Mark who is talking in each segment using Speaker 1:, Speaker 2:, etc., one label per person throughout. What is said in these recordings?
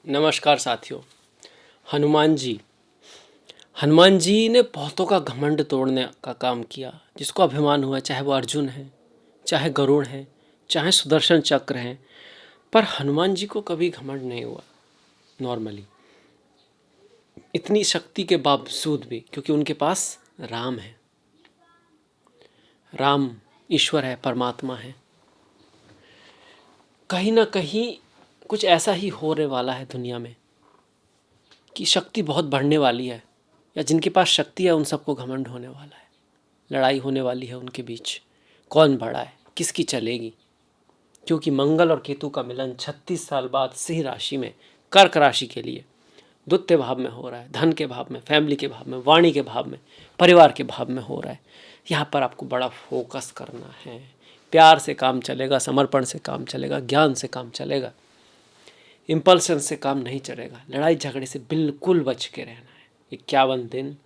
Speaker 1: नमस्कार साथियों। हनुमान जी ने बहुतों का घमंड तोड़ने का काम किया। जिसको अभिमान हुआ, चाहे वो अर्जुन है, चाहे गरुड़ है, चाहे सुदर्शन चक्र है, पर हनुमान जी को कभी घमंड नहीं हुआ। नॉर्मली इतनी शक्ति के बावजूद भी, क्योंकि उनके पास राम है। राम ईश्वर है, परमात्मा है। कहीं ना कहीं कुछ ऐसा ही होने वाला है दुनिया में कि शक्ति बहुत बढ़ने वाली है, या जिनके पास शक्ति है उन सबको घमंड होने वाला है। लड़ाई होने वाली है उनके बीच, कौन बड़ा है, किसकी चलेगी। क्योंकि मंगल और केतु का मिलन 36 साल बाद सिंह राशि में, कर्क राशि के लिए द्वितीय भाव में हो रहा है। धन के भाव में, फैमिली के भाव में, वाणी के भाव में, परिवार के भाव में हो रहा है। यहाँ पर आपको बड़ा फोकस करना है। प्यार से काम चलेगा, समर्पण से काम चलेगा, ज्ञान से काम चलेगा, इम्पल्सन से काम नहीं चलेगा। लड़ाई झगड़े से बिल्कुल बच के रहना है। 51 दिन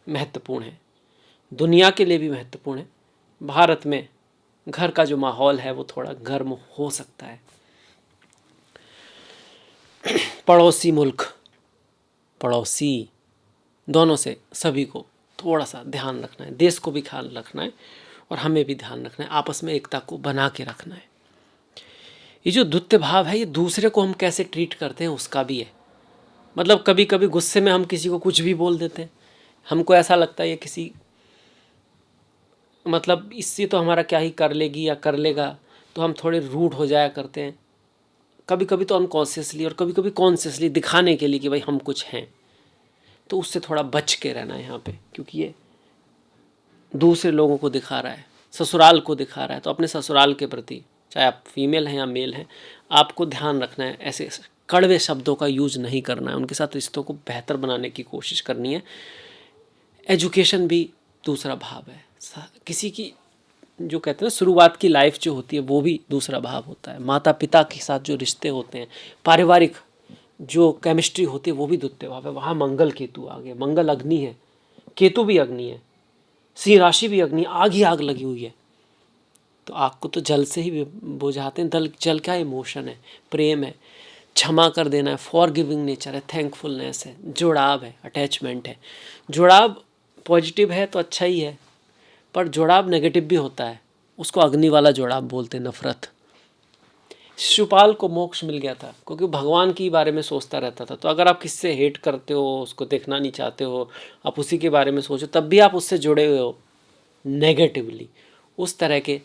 Speaker 1: महत्वपूर्ण है, दुनिया के लिए भी महत्वपूर्ण है। भारत में घर का जो माहौल है वो थोड़ा गर्म हो सकता है। पड़ोसी मुल्क, पड़ोसी दोनों से सभी को थोड़ा सा ध्यान रखना है। देश को भी ख्याल रखना है और हमें भी ध्यान रखना है। आपस में एकता को बना के रखना है। ये जो द्वितीय भाव है, ये दूसरे को हम कैसे ट्रीट करते हैं उसका भी है। मतलब कभी कभी गुस्से में हम किसी को कुछ भी बोल देते हैं। हमको ऐसा लगता है ये किसी, मतलब इससे तो हमारा क्या ही कर लेगी या कर लेगा, तो हम थोड़े रूड हो जाया करते हैं। कभी कभी तो अनकॉन्शियसली और कभी कभी कॉन्शियसली, दिखाने के लिए कि भाई हम कुछ हैं। तो उससे थोड़ा बच के रहना है यहाँ पे, क्योंकि ये दूसरे लोगों को दिखा रहा है, ससुराल को दिखा रहा है। तो अपने ससुराल के प्रति, चाहे आप फीमेल हैं या मेल हैं, आपको ध्यान रखना है। ऐसे कड़वे शब्दों का यूज नहीं करना है। उनके साथ रिश्तों को बेहतर बनाने की कोशिश करनी है। एजुकेशन भी दूसरा भाव है। किसी की जो कहते हैं ना, शुरुआत की लाइफ जो होती है वो भी दूसरा भाव होता है। माता पिता के साथ जो रिश्ते होते हैं, पारिवारिक जो केमिस्ट्री होती है, वो भी द्वितीय भाव है। वहाँ मंगल केतु आ गए। मंगल अग्नि है, केतु भी अग्नि है, सिंह राशि भी अग्नि, आग ही आग लगी हुई है। तो आग को तो जल से ही बुझाते हैं। जल क्या इमोशन है, प्रेम है, क्षमा कर देना है, फॉरगिविंग नेचर है, थैंकफुलनेस है, जुड़ाव है, अटैचमेंट है। जुड़ाव पॉजिटिव है तो अच्छा ही है, पर जुड़ाव नेगेटिव भी होता है। उसको अग्नि वाला जुड़ाव बोलते हैं, नफरत। शिशुपाल को मोक्ष मिल गया था क्योंकि भगवान के बारे में सोचता रहता था। तो अगर आप किससे हेट करते हो, उसको देखना नहीं चाहते हो, आप उसी के बारे में सोचो, तब भी आप उससे जुड़े हुए हो नेगेटिवली। उस तरह के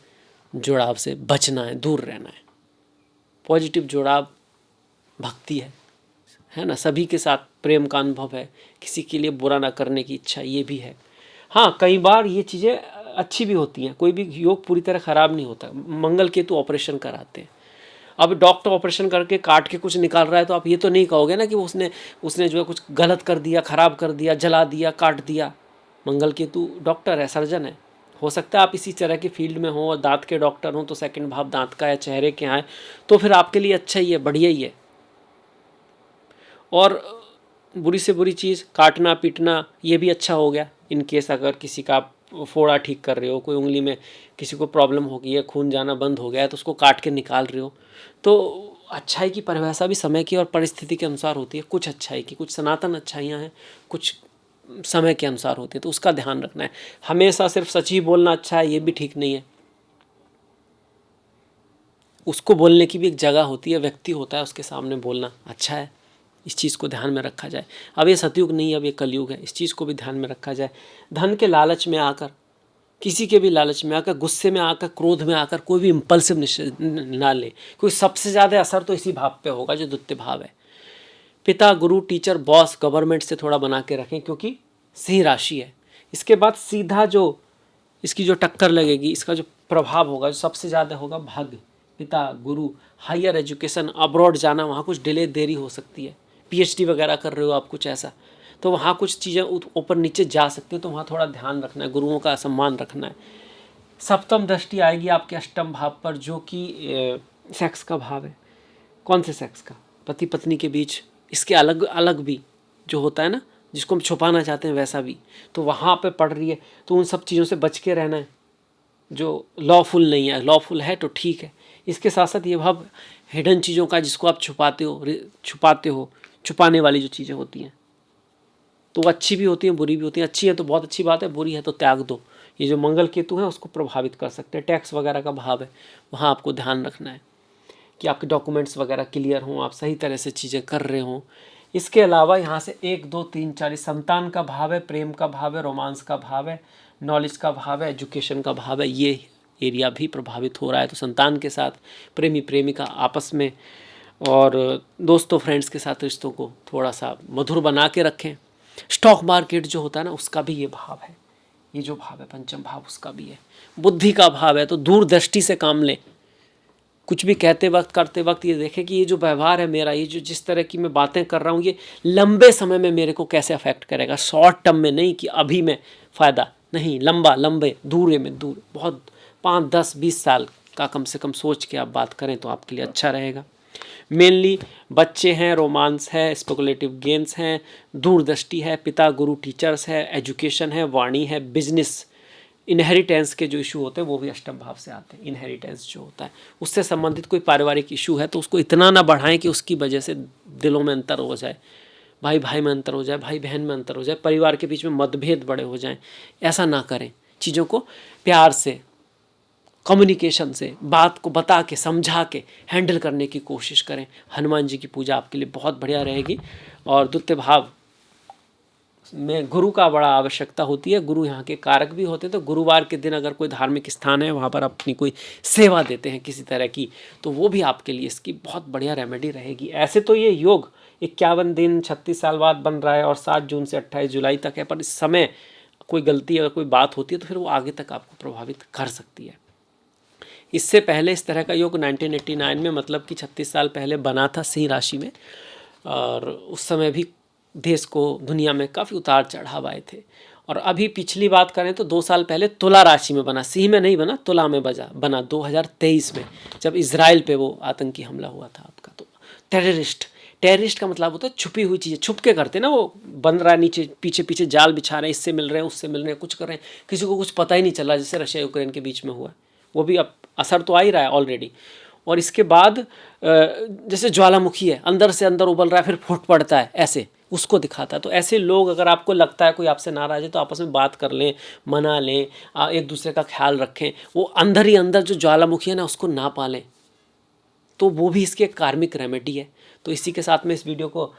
Speaker 1: जुड़ाव से बचना है, दूर रहना है। पॉजिटिव जुड़ाव भक्ति है ना। सभी के साथ प्रेम का अनुभव है, किसी के लिए बुरा ना करने की इच्छा, ये भी है। हाँ, कई बार ये चीज़ें अच्छी भी होती हैं। कोई भी योग पूरी तरह ख़राब नहीं होता। मंगल केतु ऑपरेशन कराते हैं। अब डॉक्टर ऑपरेशन करके काट के कुछ निकाल रहा है, तो आप ये तो नहीं कहोगे ना कि उसने जो है कुछ गलत कर दिया, ख़राब कर दिया, जला दिया, काट दिया। मंगल केतु डॉक्टर है, सर्जन है। हो सकता है आप इसी तरह की फील्ड में हो और दांत के डॉक्टर हों, तो सेकंड भाव दांत का या चेहरे के यहाँ है, तो फिर आपके लिए अच्छा ही है, बढ़िया ही है। और बुरी से बुरी चीज़, काटना पीटना, ये भी अच्छा हो गया। इन केस अगर किसी का आप फोड़ा ठीक कर रहे हो, कोई उंगली में किसी को प्रॉब्लम हो गई है, खून जाना बंद हो गया है, तो उसको काट के निकाल रहे हो, तो अच्छाई की परिभाषा भी समय की और परिस्थिति के अनुसार होती है। कुछ अच्छाई की, कुछ सनातन अच्छाइयाँ हैं, कुछ समय के अनुसार होती है। तो उसका ध्यान रखना है। हमेशा सिर्फ सच ही बोलना अच्छा है, ये भी ठीक नहीं है। उसको बोलने की भी एक जगह होती है, व्यक्ति होता है, उसके सामने बोलना अच्छा है। इस चीज़ को ध्यान में रखा जाए। अब ये सतयुग नहीं, अब ये कलयुग है। इस चीज़ को भी ध्यान में रखा जाए। धन के लालच में आकर, किसी के भी लालच में आकर, गुस्से में आकर, क्रोध में आकर कोई भी इम्पल्सिव ना ले। क्योंकि सबसे ज़्यादा असर तो इसी भाव पे होगा जो द्वितीय भाव है। पिता, गुरु, टीचर, बॉस, गवर्नमेंट से थोड़ा बना के रखें, क्योंकि सिंह राशि है। इसके बाद सीधा जो इसकी जो टक्कर लगेगी, इसका जो प्रभाव होगा, जो सबसे ज़्यादा होगा, भाग्य, पिता, गुरु, हायर एजुकेशन, अब्रॉड जाना, वहाँ कुछ डिले, देरी हो सकती है। पीएचडी वगैरह कर रहे हो आप कुछ ऐसा, तो वहाँ कुछ चीज़ें ऊपर नीचे जा सकती हैं। तो वहाँ थोड़ा ध्यान रखना है, गुरुओं का सम्मान रखना है। सप्तम दृष्टि आएगी आपके अष्टम भाव पर, जो कि सेक्स का भाव है। कौन से सेक्स का? पति पत्नी के बीच। इसके अलग अलग भी जो होता है ना, जिसको हम छुपाना चाहते हैं, वैसा भी। तो वहाँ पे पड़ रही है, तो उन सब चीज़ों से बच के रहना है जो लॉफुल नहीं है। लॉफुल है तो ठीक है, इसके साथ साथ ये भाव हिडन चीज़ों का, जिसको आप छुपाते हो, छुपाने वाली जो चीज़ें होती हैं, तो वो अच्छी भी होती हैं, बुरी भी होती हैं। अच्छी है तो बहुत अच्छी बात है, बुरी है तो त्याग दो। ये जो मंगल केतु है उसको प्रभावित कर सकते हैं। टैक्स वगैरह का भाव है, वहाँ आपको ध्यान रखना है कि आपके डॉक्यूमेंट्स वगैरह क्लियर हों, आप सही तरह से चीज़ें कर रहे हों। इसके अलावा यहाँ से 1, 2, 3, 4 संतान का भाव है, प्रेम का भाव है, रोमांस का भाव है, नॉलेज का भाव है, एजुकेशन का भाव है। ये एरिया भी प्रभावित हो रहा है। तो संतान के साथ, प्रेमी प्रेमिका आपस में, और दोस्तों फ्रेंड्स के साथ रिश्तों को थोड़ा सा मधुर बना के रखें। स्टॉक मार्केट जो होता है ना, उसका भी ये भाव है। ये जो भाव है पंचम भाव, उसका भी है। बुद्धि का भाव है, तो दूरदृष्टि से काम लें। कुछ भी कहते वक्त, करते वक्त ये देखें कि ये जो व्यवहार है मेरा, ये जो जिस तरह की मैं बातें कर रहा हूँ, ये लंबे समय में मेरे को कैसे अफेक्ट करेगा। शॉर्ट टर्म में नहीं कि अभी में फ़ायदा नहीं, लंबे दूर में, दूर बहुत 5, 10, 20 साल का कम से कम सोच के आप बात करें तो आपके लिए अच्छा रहेगा। मेनली बच्चे हैं, रोमांस है, स्पेकुलेटिव गेम्स हैं, दूरदृष्टि है, पिता गुरु टीचर्स है, एजुकेशन है, वाणी है, बिजनेस, इनहेरिटेंस के जो इशू होते हैं वो भी अष्टम भाव से आते हैं। इनहेरिटेंस जो होता है उससे संबंधित कोई पारिवारिक इशू है तो उसको इतना ना बढ़ाएं कि उसकी वजह से दिलों में अंतर हो जाए, भाई भाई में अंतर हो जाए, भाई बहन में अंतर हो जाए, परिवार के बीच में मतभेद बड़े हो जाएं। ऐसा ना करें। चीज़ों को प्यार से, कम्युनिकेशन से, बात को बता के, समझा के हैंडल करने की कोशिश करें। हनुमान जी की पूजा आपके लिए बहुत बढ़िया रहेगी। और द्वितीय भाव में गुरु का बड़ा आवश्यकता होती है। गुरु यहाँ के कारक भी होते हैं। तो गुरुवार के दिन अगर कोई धार्मिक स्थान है, वहाँ पर अपनी कोई सेवा देते हैं किसी तरह की, तो वो भी आपके लिए इसकी बहुत बढ़िया रेमेडी रहेगी। ऐसे तो ये योग 51 दिन 36 साल बाद बन रहा है और 7 जून से 28 जुलाई तक है, पर इस समय कोई गलती अगर कोई बात होती है तो फिर वो आगे तक आपको प्रभावित कर सकती है। इससे पहले इस तरह का योग 1989 में, मतलब कि 36 साल पहले बना था सिंह राशि में, और उस समय भी देश को, दुनिया में काफ़ी उतार चढ़ाव आए थे। और अभी पिछली बात करें तो 2 साल पहले तुला राशि में बना, सिंह में नहीं बना, तुला में बना 2023 में, जब इजराइल पे वो आतंकी हमला हुआ था आपका। तो टेररिस्ट का मतलब होता है छुपी हुई चीज़ें, छुप के करते ना, वो बन रहा है नीचे, पीछे पीछे जाल बिछा रहे हैं, इससे मिल रहे हैं, उससे मिल रहे हैं, कुछ कर रहे हैं, किसी को कुछ पता ही नहीं चला, जैसे रशिया यूक्रेन के बीच में हुआ। वो भी अब असर तो आ ही रहा है ऑलरेडी। और इसके बाद जैसे ज्वालामुखी है, अंदर से अंदर उबल रहा है, फिर फूट पड़ता है, ऐसे उसको दिखाता है। तो ऐसे लोग, अगर आपको लगता है कोई आपसे नाराज़ है, तो आपस में बात कर लें, मना लें, एक दूसरे का ख्याल रखें। वो अंदर ही अंदर जो ज्वालामुखी है ना, उसको ना पालें, तो वो भी इसकी एक कार्मिक रेमेडी है। तो इसी के साथ में इस वीडियो को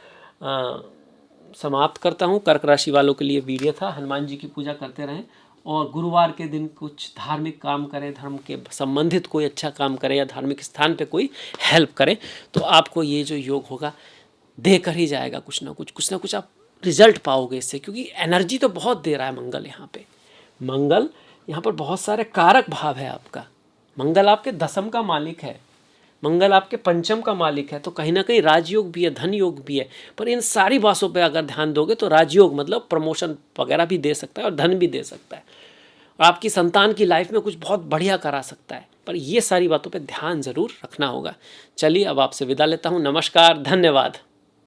Speaker 1: समाप्त करता हूँ। कर्क राशि वालों के लिए वीडियो था। हनुमान जी की पूजा करते रहें और गुरुवार के दिन कुछ धार्मिक काम करें, धर्म के संबंधित कोई अच्छा काम करें या धार्मिक स्थान पे कोई हेल्प करें, तो आपको ये जो योग होगा देकर ही जाएगा कुछ ना कुछ आप रिजल्ट पाओगे इससे। क्योंकि एनर्जी तो बहुत दे रहा है मंगल यहाँ पे। मंगल यहाँ पर बहुत सारे कारक भाव है आपका। मंगल आपके 10th का मालिक है, मंगल आपके 5th का मालिक है। तो कहीं ना कहीं राजयोग भी है, धन योग भी है। पर इन सारी बातों पे अगर ध्यान दोगे तो राजयोग मतलब प्रमोशन वगैरह भी दे सकता है और धन भी दे सकता है, और आपकी संतान की लाइफ में कुछ बहुत बढ़िया करा सकता है। पर ये सारी बातों पे ध्यान ज़रूर रखना होगा। चलिए अब आपसे विदा लेता हूँ। नमस्कार, धन्यवाद।